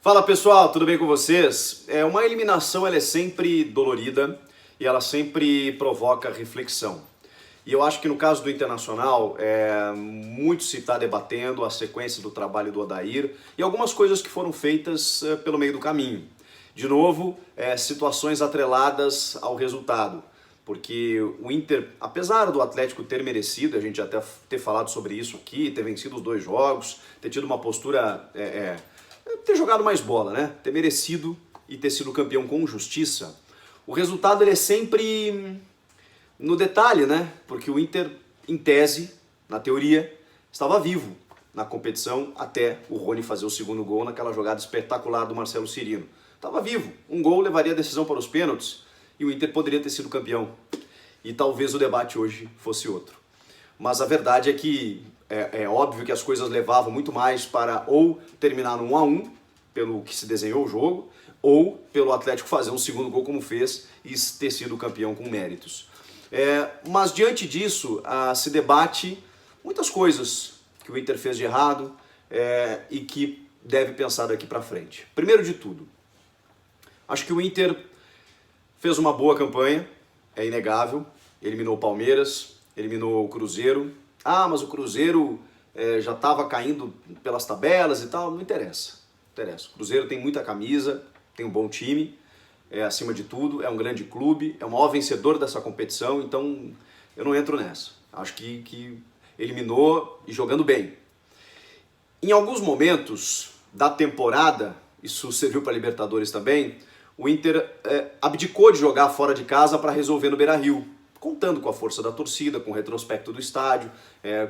Fala pessoal, tudo bem com vocês? Uma eliminação ela é sempre dolorida e ela sempre provoca reflexão. E eu acho que no caso do Internacional, muito se está debatendo a sequência do trabalho do Odair e algumas coisas que foram feitas pelo meio do caminho. De novo, situações atreladas ao resultado. Porque o Inter, apesar do Atlético ter merecido, a gente até ter falado sobre isso aqui, ter vencido os 2 jogos, ter tido uma postura, ter jogado mais bola, né? Ter merecido e ter sido campeão com justiça. O resultado ele é sempre no detalhe, né? Porque o Inter, em tese, na teoria, estava vivo na competição até o Rony fazer o segundo gol naquela jogada espetacular do Marcelo Cirino. Estava vivo. Um gol levaria a decisão para os pênaltis e o Inter poderia ter sido campeão. E talvez o debate hoje fosse outro. Mas a verdade é que é óbvio que as coisas levavam muito mais para ou terminar no 1-1, pelo que se desenhou o jogo, ou pelo Atlético fazer um segundo gol como fez e ter sido campeão com méritos. Mas diante disso, se debate muitas coisas que o Inter fez de errado e que deve pensar daqui para frente. Primeiro de tudo, acho que o Inter fez uma boa campanha, é inegável, eliminou o Palmeiras, eliminou o Cruzeiro. Ah, mas o Cruzeiro já estava caindo pelas tabelas e tal, não interessa. Não interessa. O Cruzeiro tem muita camisa, tem um bom time, acima de tudo, é um grande clube, é o maior vencedor dessa competição, então eu não entro nessa. Acho que eliminou e jogando bem. Em alguns momentos da temporada, isso serviu para Libertadores também, o Inter abdicou de jogar fora de casa para resolver no Beira-Rio, contando com a força da torcida, com o retrospecto do estádio,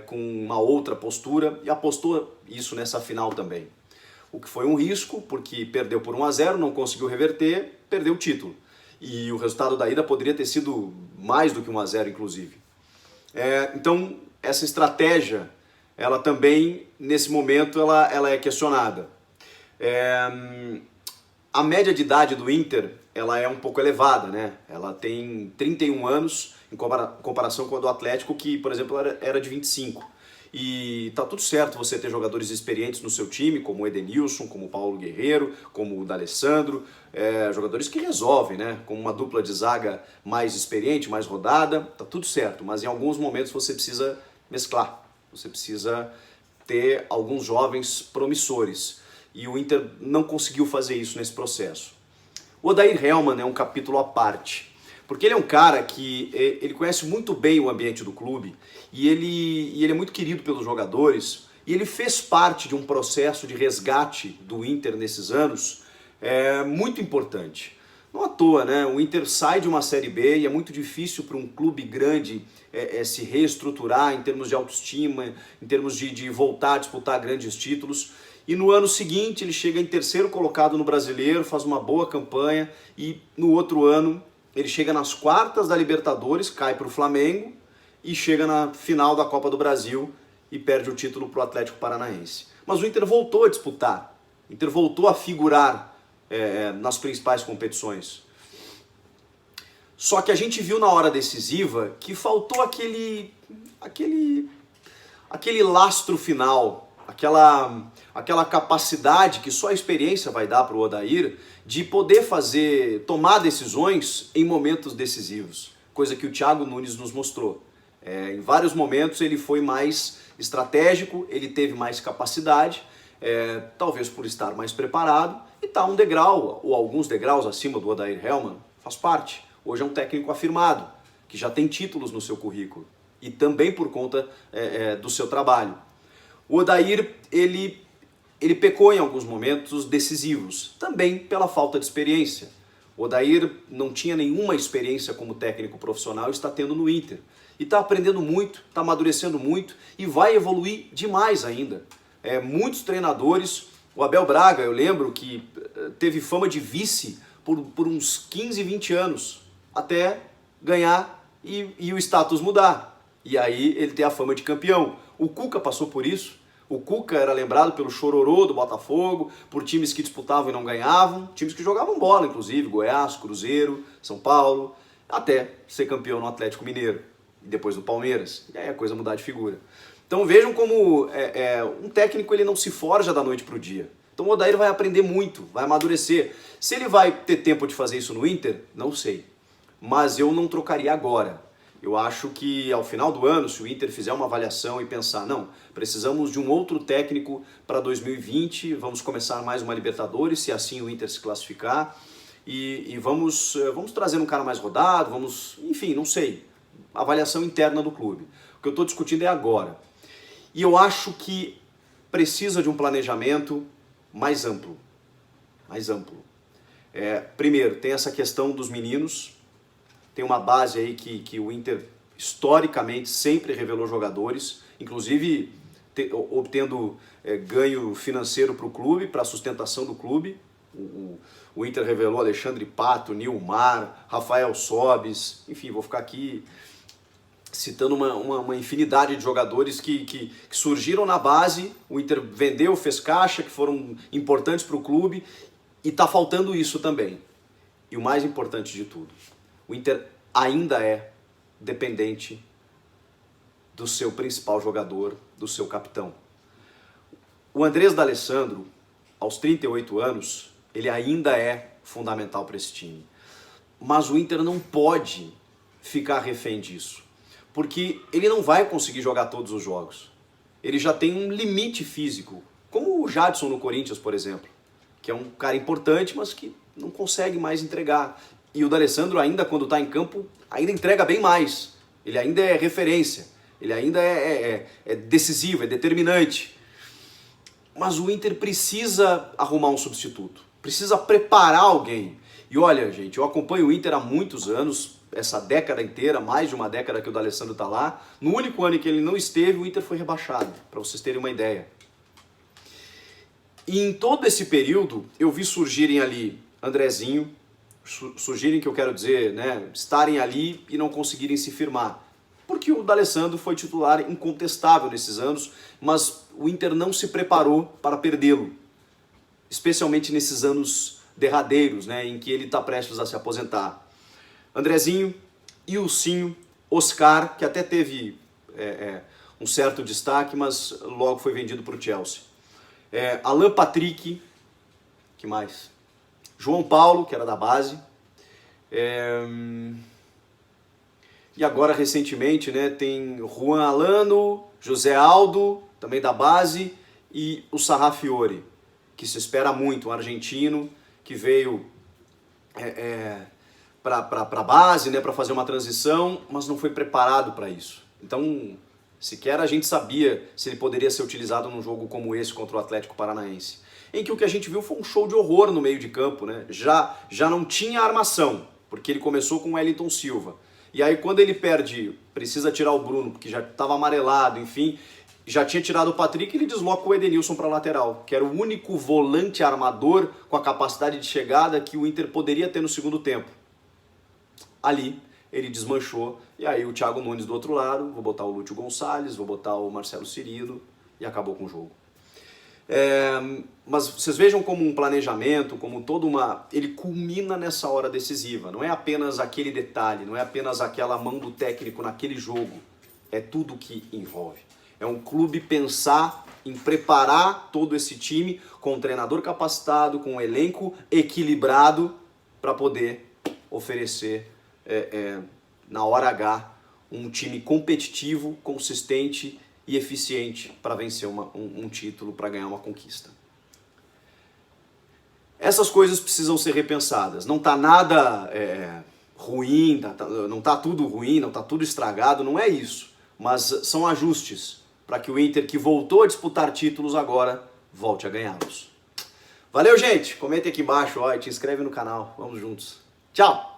com uma outra postura, e apostou isso nessa final também. O que foi um risco, porque perdeu por 1-0, não conseguiu reverter, perdeu o título. E o resultado da ida poderia ter sido mais do que 1-0, inclusive. Então, essa estratégia, ela também, nesse momento, ela é questionada. A média de idade do Inter, ela é um pouco elevada, né? Ela tem 31 anos, em comparação com a do Atlético, que, por exemplo, era de 25. E tá tudo certo você ter jogadores experientes no seu time, como o Edenilson, como o Paulo Guerreiro, como o D'Alessandro, jogadores que resolvem, né? Como uma dupla de zaga mais experiente, mais rodada, tá tudo certo. Mas em alguns momentos você precisa mesclar, você precisa ter alguns jovens promissores. E o Inter não conseguiu fazer isso nesse processo. O Odair Hellmann é um capítulo à parte, porque ele é um cara que ele conhece muito bem o ambiente do clube e ele é muito querido pelos jogadores e ele fez parte de um processo de resgate do Inter nesses anos muito importante. Não à toa, né? O Inter sai de uma Série B e é muito difícil para um clube grande se reestruturar em termos de autoestima, em termos de voltar a disputar grandes títulos. E no ano seguinte ele chega em 3º colocado no Brasileiro, faz uma boa campanha e no outro ano ele chega nas quartas da Libertadores, cai para o Flamengo e chega na final da Copa do Brasil e perde o título para o Atlético Paranaense. Mas o Inter voltou a disputar, o Inter voltou a figurar nas principais competições. Só que a gente viu na hora decisiva que faltou aquele lastro final, aquela capacidade que só a experiência vai dar para o Odair de poder tomar decisões em momentos decisivos, coisa que o Thiago Nunes nos mostrou. Em vários momentos ele foi mais estratégico, ele teve mais capacidade, talvez por estar mais preparado, e está um degrau ou alguns degraus acima do Odair Hellmann, faz parte. Hoje é um técnico afirmado, que já tem títulos no seu currículo, e também por conta do seu trabalho. O Odair, ele pecou em alguns momentos decisivos, também pela falta de experiência. O Odair não tinha nenhuma experiência como técnico profissional e está tendo no Inter. E está aprendendo muito, está amadurecendo muito e vai evoluir demais ainda. Muitos treinadores, o Abel Braga, eu lembro que teve fama de vice por uns 15, 20 anos, até ganhar e o status mudar. E aí ele tem a fama de campeão. O Cuca passou por isso. O Cuca era lembrado pelo chororô do Botafogo, por times que disputavam e não ganhavam, times que jogavam bola, inclusive, Goiás, Cruzeiro, São Paulo, até ser campeão no Atlético Mineiro, e depois no Palmeiras. E aí a coisa mudar de figura. Então vejam como um técnico ele não se forja da noite para o dia. Então o Odair vai aprender muito, vai amadurecer. Se ele vai ter tempo de fazer isso no Inter, não sei. Mas eu não trocaria agora. Eu acho que ao final do ano, se o Inter fizer uma avaliação e pensar, não, precisamos de um outro técnico para 2020, vamos começar mais uma Libertadores, se assim o Inter se classificar, e vamos trazer um cara mais rodado, enfim, não sei, avaliação interna do clube. O que eu estou discutindo é agora. E eu acho que precisa de um planejamento mais amplo. Mais amplo. Primeiro, tem essa questão dos meninos. Tem uma base aí que o Inter historicamente sempre revelou jogadores, inclusive obtendo ganho financeiro para o clube, para a sustentação do clube. O Inter revelou Alexandre Pato, Nilmar, Rafael Sobis, enfim, vou ficar aqui citando uma infinidade de jogadores que surgiram na base. O Inter vendeu, fez caixa, que foram importantes para o clube, e está faltando isso também. E o mais importante de tudo, o Inter ainda é dependente do seu principal jogador, do seu capitão. O Andrés D'Alessandro, aos 38 anos, ele ainda é fundamental para esse time. Mas o Inter não pode ficar refém disso, porque ele não vai conseguir jogar todos os jogos. Ele já tem um limite físico, como o Jadson no Corinthians, por exemplo, que é um cara importante, mas que não consegue mais entregar. E o D'Alessandro ainda, quando está em campo, ainda entrega bem mais. Ele ainda é referência, ele ainda é decisivo, é determinante. Mas o Inter precisa arrumar um substituto, precisa preparar alguém. E olha, gente, eu acompanho o Inter há muitos anos, essa década inteira, mais de uma década que o D'Alessandro está lá. No único ano em que ele não esteve, o Inter foi rebaixado, para vocês terem uma ideia. E em todo esse período, eu vi surgirem ali Andrezinho, surgirem, que eu quero dizer, né, estarem ali e não conseguirem se firmar. Porque o D'Alessandro foi titular incontestável nesses anos, mas o Inter não se preparou para perdê-lo. Especialmente nesses anos derradeiros, né, em que ele está prestes a se aposentar. Andrezinho, Ilcinho, Oscar, que até teve um certo destaque, mas logo foi vendido para o Chelsea. Alan Patrick, que mais? João Paulo, que era da base. E agora, recentemente, né, tem Juan Alano, José Aldo, também da base, e o Sarrafiore, que se espera muito, um argentino que veio para a base, né, para fazer uma transição, mas não foi preparado para isso. Então, sequer a gente sabia se ele poderia ser utilizado num jogo como esse contra o Atlético Paranaense, em que o que a gente viu foi um show de horror no meio de campo, né? Já não tinha armação, porque ele começou com o Wellington Silva. E aí quando ele precisa tirar o Bruno, porque já estava amarelado, enfim, já tinha tirado o Patrick, ele desloca o Edenilson para a lateral, que era o único volante armador com a capacidade de chegada que o Inter poderia ter no segundo tempo. Ali ele desmanchou, e aí o Thiago Nunes do outro lado, vou botar o Lúcio Gonçalves, vou botar o Marcelo Cirilo, e acabou com o jogo. Mas vocês vejam como um planejamento, como ele culmina nessa hora decisiva. Não é apenas aquele detalhe, não é apenas aquela mão do técnico naquele jogo. É tudo que envolve. É um clube pensar em preparar todo esse time com um treinador capacitado, com um elenco equilibrado para poder oferecer na hora H um time competitivo, consistente e eficiente para vencer um título, para ganhar uma conquista. Essas coisas precisam ser repensadas. Não está nada ruim, não está tudo ruim, não está tudo estragado, não é isso. Mas são ajustes para que o Inter, que voltou a disputar títulos agora, volte a ganhá-los. Valeu, gente! Comenta aqui embaixo, e te inscreve no canal. Vamos juntos. Tchau!